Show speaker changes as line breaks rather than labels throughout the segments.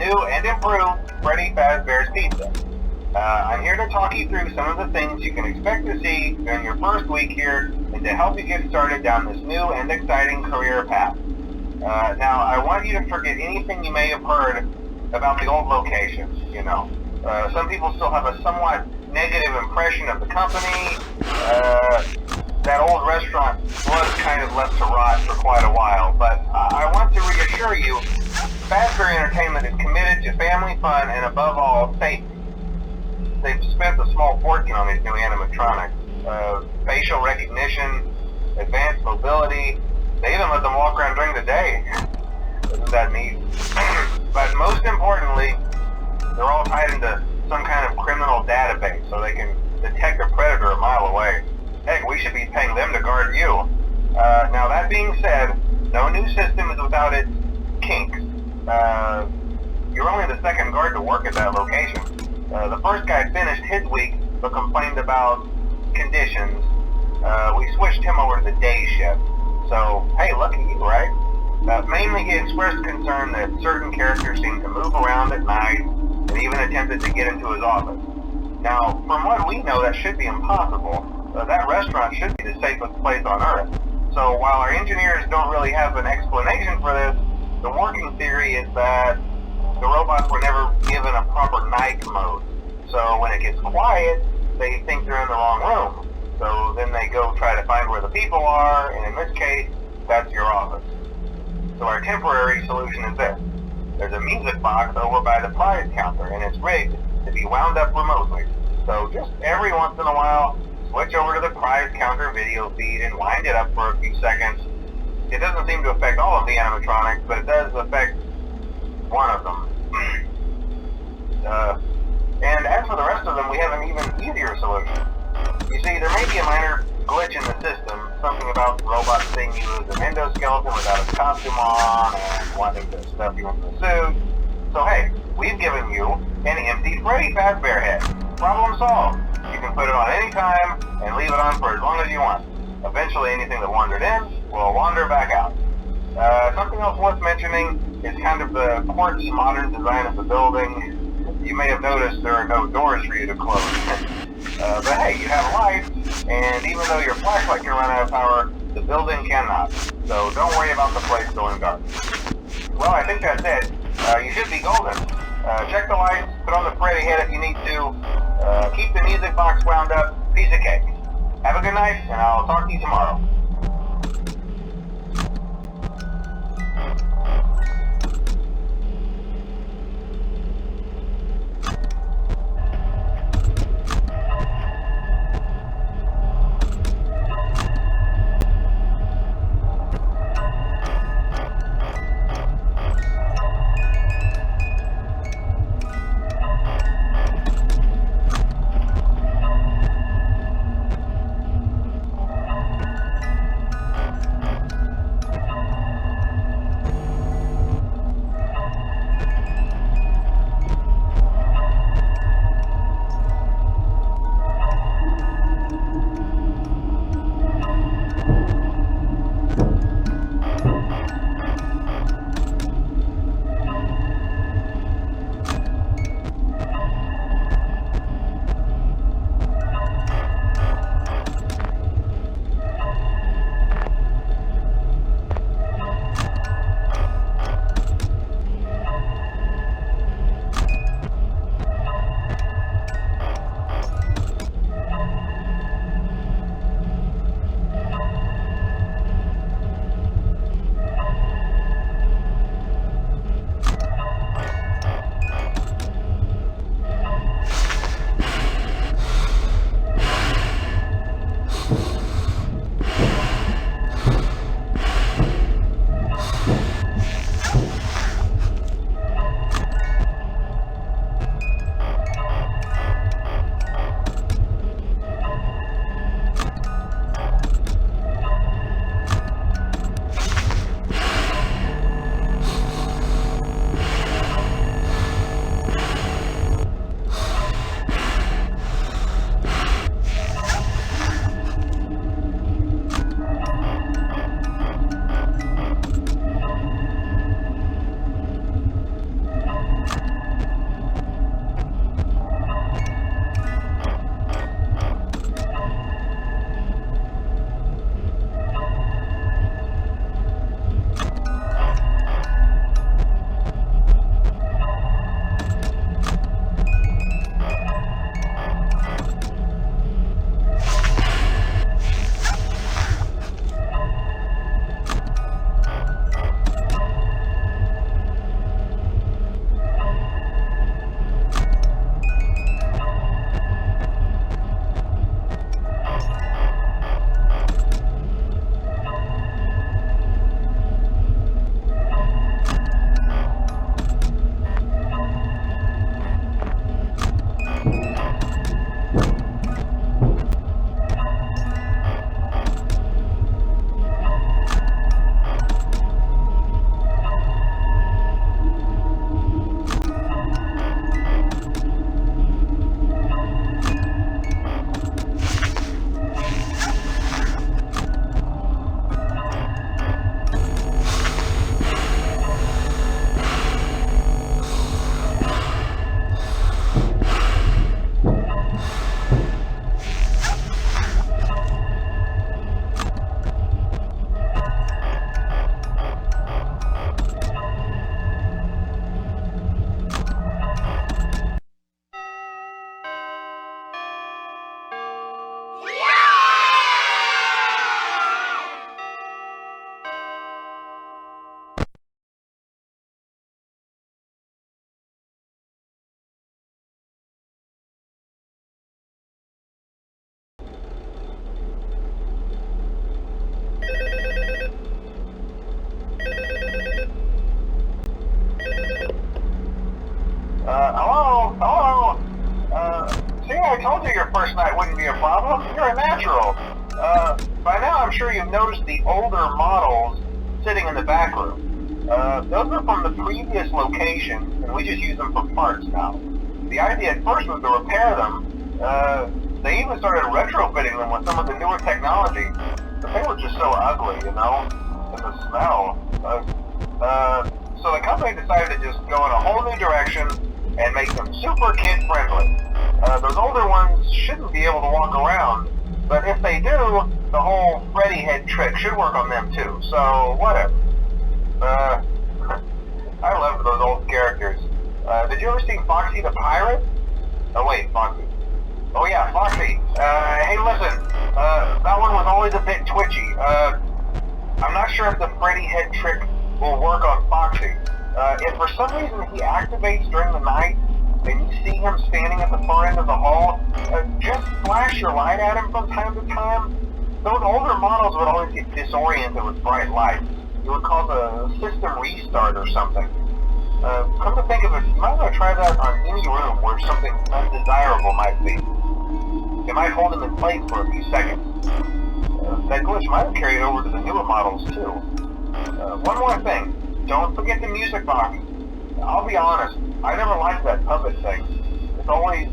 new and improved Freddy Fazbear's Pizza. I'm here to talk you through some of the things you can expect to see during your first week here and to help you get started down this new and exciting career path. Now, I want you to forget anything you may have heard about the old location, you know. Some people still have a somewhat negative impression of the company. That old restaurant was kind of left to rot for quite a while, but I want to reassure you, Fazbear Entertainment is committed to family fun and above all, safety. They've spent a small fortune on these new animatronics. Facial recognition, advanced mobility, they even let them walk around during the day. Isn't that neat? But most importantly, they're all tied into some kind of criminal database so they can detect a predator a mile away. Heck, we should be paying them to guard you. Now that being said, no new system is without its kinks. You're only the second guard to work at that location. The first guy finished his week but complained about conditions. We switched him over to the day shift. So, hey, lucky you, right? Mainly he expressed concern that certain characters seemed to move around at night and even attempted to get into his office. Now, from what we know, that should be impossible. That restaurant should be the safest place on Earth. So while our engineers don't really have an explanation for this, the working theory is that the robots were never given a proper night mode. So when it gets quiet, they think they're in the wrong room. So then they go try to find where the people are, and in this case, that's your office. So our temporary solution is this. There's a music box over by the prize counter, and it's rigged to be wound up remotely. So just every once in a while, switch over to the prize counter video feed and wind it up for a few seconds. It doesn't seem to affect all of the animatronics, but it does affect one of them. And as for the rest of them, we have an even easier solution. You see, there may be a minor glitch in the system, something about robots seeing you as an endoskeleton without a costume on and wanting to stuff you into the suit. So hey, we've given you an empty Freddy Fazbear head. Problem solved. You can put it on any time and leave it on for as long as you want. Eventually anything that wandered in will wander back out. Something else worth mentioning is kind of the quirky modern design of the building. You may have noticed there are no doors for you to close. But hey, you have lights, and even though your flashlight can run out of power, the building cannot. So don't worry about the place going dark. Well, I think that's it. You should be golden. Check the lights, put on the Freddy head if you need to. Keep the music box wound up. Piece of cake. Have a good night, and I'll talk to you tomorrow. I told you your first night wouldn't be a problem. You're a natural. By now I'm sure you've noticed the older models sitting in the back room. Those are from the previous location, and we just use them for parts now. The idea at first was to repair them. They even started retrofitting them with some of the newer technology. But they were just so ugly, you know? And the smell. So the company decided to just go in a whole new direction and make them super kid-friendly. Those older ones shouldn't be able to walk around, but if they do, the whole Freddy head trick should work on them too, so whatever. I loved those old characters. Did you ever see Foxy the Pirate? Oh wait, Foxy. Oh yeah, Foxy. Hey listen, that one was always a bit twitchy. I'm not sure if the Freddy head trick will work on Foxy. If for some reason he activates during the night, and you see him standing at the far end of the hall, just flash your light at him from time to time. Those older models would always get disoriented with bright lights. It would cause a system restart or something. Come to think of it, you might want to try that on any room where something undesirable might be. It might hold him in place for a few seconds. That glitch might have carried over to the newer models too. One more thing, don't forget the music box. I'll be honest, I never liked that puppet thing. It's always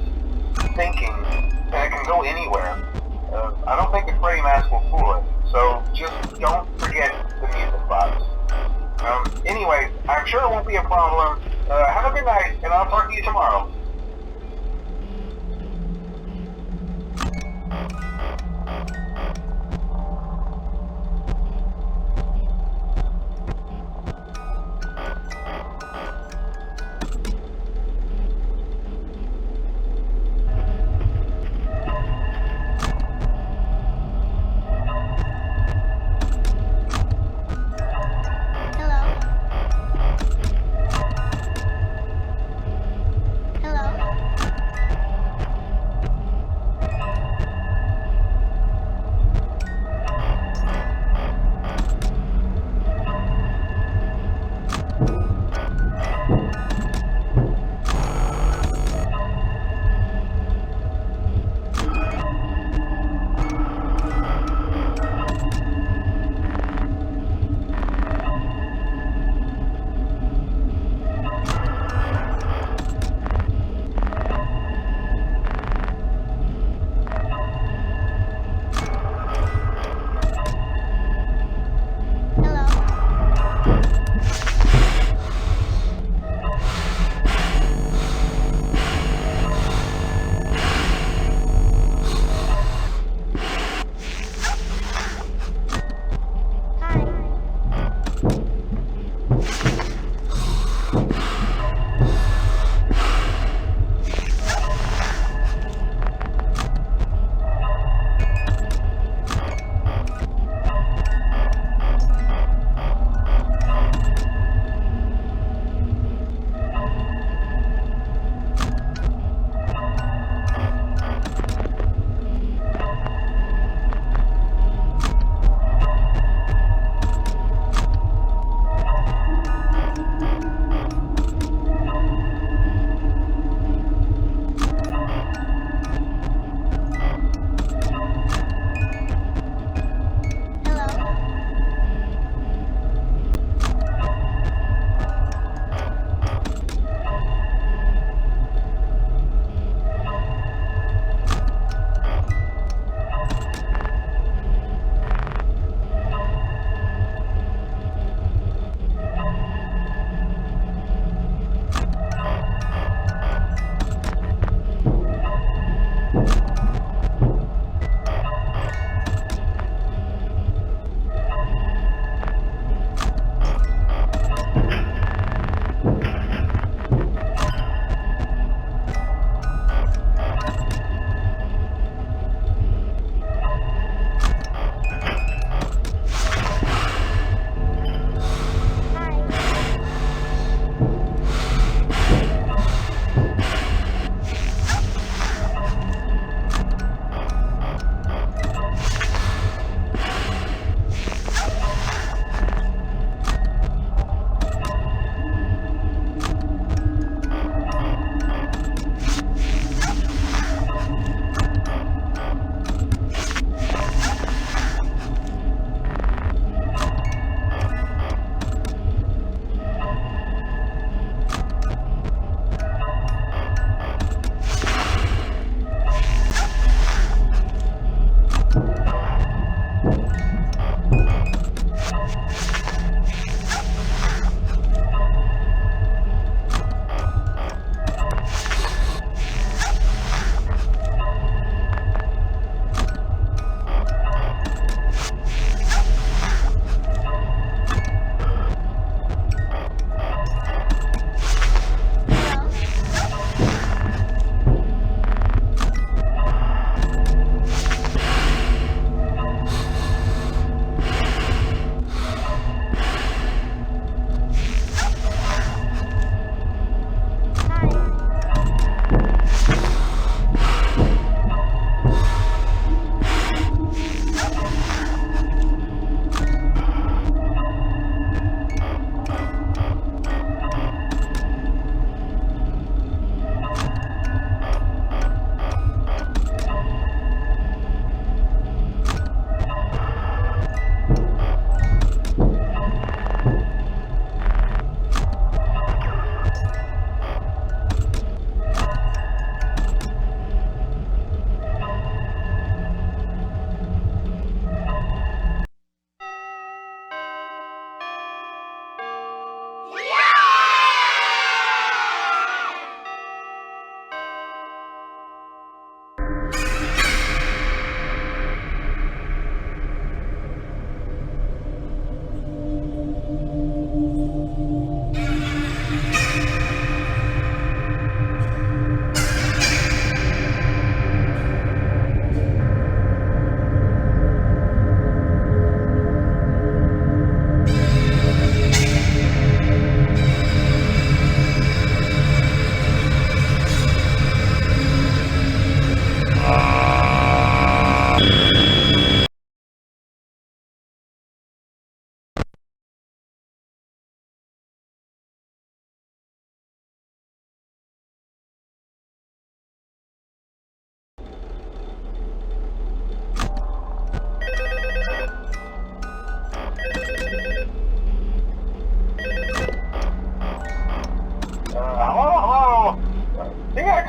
thinking, and it can go anywhere. I don't think the Freddy mask will fool it, so just don't forget the music box. Anyway, I'm sure it won't be a problem. Have a good night, and I'll talk to you tomorrow.
Hello?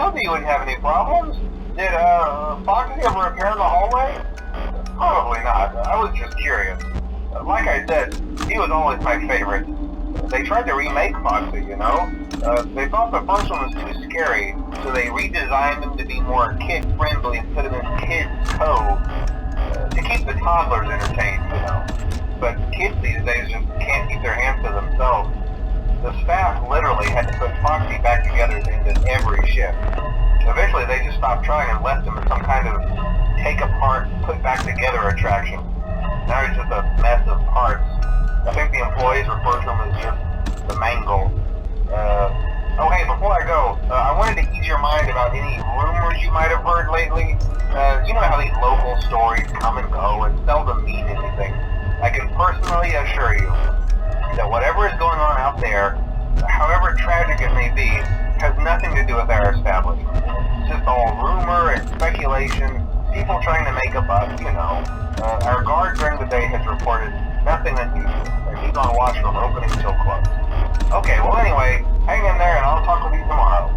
told you you wouldn't have any problems. Did Foxy ever appear in the hallway? Probably not. I was just curious. Like I said, he was always my favorite. They tried to remake Foxy, you know? They thought the first one was too scary, so they redesigned him to be more kid-friendly and put him in Kids Cove to keep the toddlers entertained, you know? But kids these days just can't keep their hands to themselves. The staff literally had to put Foxy back together at the end of every shift. Eventually they just stopped trying and left him as some kind of take-apart, put-back-together attraction. Now he's just a mess of parts. I think the employees refer to him as just the mangle. Oh hey, before I go, I wanted to ease your mind about any rumors you might have heard lately. You know how these local stories come and go and seldom mean anything. I can personally assure you that whatever is going on out there, however tragic it may be, has nothing to do with our establishment. It's just all rumor and speculation, people trying to make a buck, you know. Our guard during the day has reported nothing unusual, and he's on watch from opening till close. Okay, well anyway, hang in there and I'll talk with you tomorrow.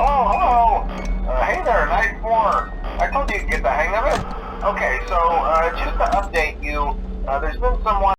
Oh, hello. Hey there, Night 4. I told you you'd get the hang of it. Okay, so just to update you, there's been someone